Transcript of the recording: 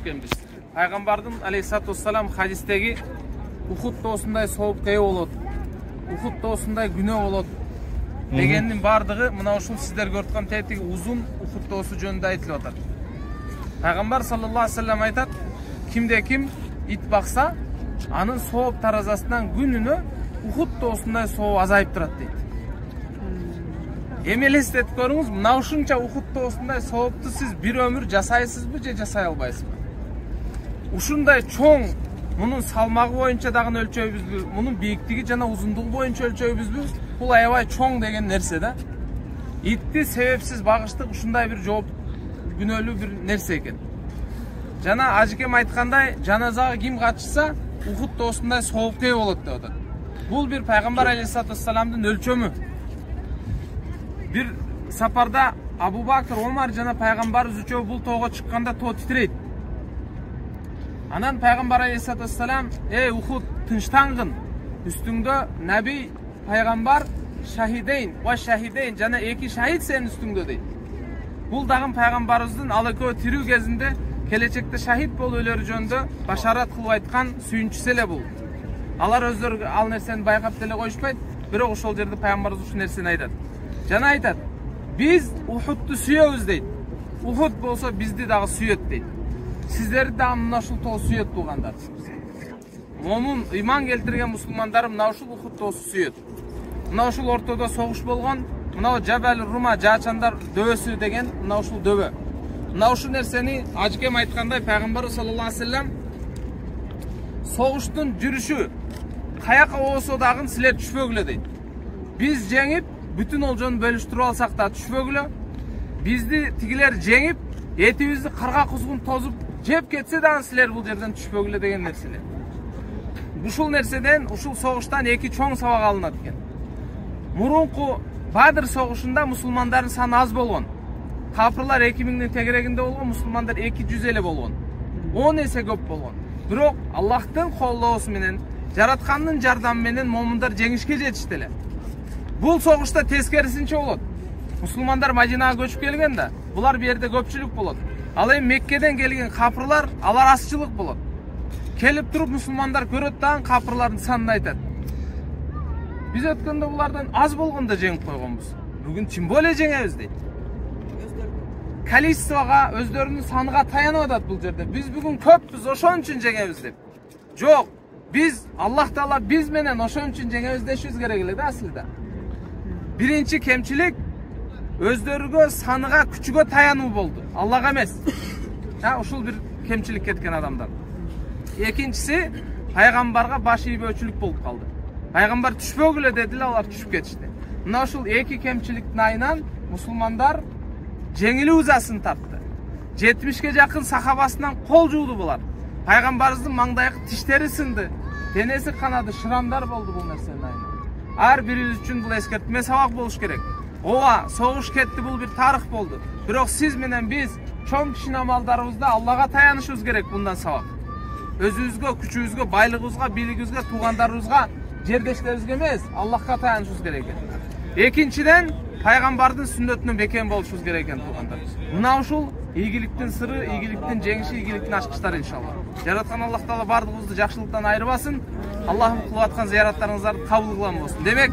экенбиз. Пайгамбардын алейхиссалату вассалам хадистеги Ухудда осундай соопкая болот, Ухудда осундай күнөө болот дегендин бардыгы мына ушул сиздер көрүп аткан тетиги узун Ухудда осу жөнүндө айтылып атат. Пайгамбар саллаллаху алейхи вассалам айтат, кимде ким ит бакса, анын сооп таразасынан күнүнө Ухудда осундай соо азайып турат дейт. Эми элестетип көрүңүз, мына ушунча Ухудда осундай соопту сиз бир өмүр жасайсызбы же жасай албайсызбы? Ушундай чоң, мунун салмагы боюнча дагы өлчөйбүзбү, мунун бийиктиги жана узундугу боюнча өлчөйбүзбү? Бул аябай чоң деген нерсе да. Итти себепсиз багыштык ушундай бир жооп күнөөлүү бир нерсе экен. Жана ажекем айткандай, жаназага ким катышса, Ухудда осундай соопкай болот деп атат. Бул бир пайгамбар алейхиссалату вассаламдын өлчөмү. Bir сапарда Абу Бакр, Омар жана пайгамбарыбыз үчөө бул тоого чыкканда тоо титрейт. Анан пайгамбар алейхиссалату вассалам: "Эй Ухуд, тынчтангын. Үстүңдө наби, пайгамбар, шахидейн жана эки шахид сенин үстүңдө" дейт. Бул дагы пайгамбарыбыздын ал экөө тирүү кезинде келечекте шахид болуп өлөрү жөнүндө башарат кылып айткан сүйүнчүсү эле бул. Алар өздөрү ал нерсени байкап деле коюшпайт, бирок ошол жерде пайгамбарыбыз ушул нерсени айтат. Жана айтат: "Биз Ухудду сүйөбүз" дейт. Ухуд болсо бизди дагы сүйөт дейт. Сиздерди дагы мына ушул тоо сүйөт туугандар. Момун ыйман келтирген мусулмандар мына ушул Ухудду сүйөт. Мына ушул ортодо согуш болгон, мына Жабал Рума, жаачандар дөбөсү деген мына ушул дөбө. Мына ушул нерсени ажекем айткандай пайгамбар саллаллаху алейхи вассалам согуштун жүрүшү каяка болсо дагы силер түшпөгүлө дейт. Биз жеңип бүтүн олжону бөлүштүрүп алсак да түшпөгүлө, бизди тигилер жеңип, этибизди карга кузгун тозуп жеп кетсе дагы силер бул жерден түшпөгүлө деген нерселер. Ушул нерседен, ушул согуштан эки чоң сабак алынат экен. Мурунку Бадыр согушунда мусулмандардын саны аз болгон. Капырлар 2000-дин тегерегинде болгон, мусулмандар 200 эле болгон. 10 эсе көп болгон. Бирок Аллахтын колдоосу менен, жараткандын жардамы менен момундар жеңишке жетишти эле. Бул согушта тескерисинче болот. Мусулмандар Мадинага көчүп келген да, булар бу жерде көпчүлүк болот. Ал эми Меккеден келген капырлар, алар азчылык болот. Келип туруп мусулмандар көрөт дагы капырлардын санын айтат. Биз өткөндө булардан аз болгондо жеңип койгонбуз. Бүгүн тим более жеңебиз дейт. Количествого, өздөрүнүн саныга таянып атат бул жерде. Биз бүгүн көппүз, ошон үчүн жеңебиз деп. Жок, биз Аллах Таала биз менен ошон үчүн жеңебиз дешибиз керек эле да аслында. Биринчи кемчилик өздөрүгө, саныга, күчүгө таянуу болду. Аллага эмес. Ушул бир кемчилик кеткен адамдар. Экинчиси, пайгамбарга баш ийбөөчүлүк болуп калды. Пайгамбар түшпөгүлө дедиле, алар түшүп кетишти. Мына ушул эки кемчиликтин айынан мусулмандар жеңилүү ызасын тартты. 70ге жакын сахабасынан кол жууду булар. Пайгамбарыбыздын маңдайкы тиштери сынды, денеси канады, шырамдар болду бул нерсенин айынан. Ар бирибиз үчүн бул эскертме сабак болуш керек. Ооба, согуш кетти, бул бир тарых болду. Бирок сиз менен биз чоң кичине амалдарыбызда Аллага таянышыбыз керек bundan сабак. Өзүбүзгө, күчүбүзгө, байлыгыбызга, бийлигибизге, туугандарыбызга, жердештерибизге эмес, Аллахка таянышыбыз керек экен. Экинчиден, пайгамбардын сүннөтүнөн бекем болушубуз керек экен туугандар. Мына ушул ийгиликтин сыры, ийгиликтин жеңиши, ийгиликтин ачкычтары иншалла. Жараткан Аллах Таала бардыгыбызды жакшылыктан айырбасын. Аллахым кылып аткан зыяраттарыңыздарды кабыл кылган болсун. Демек,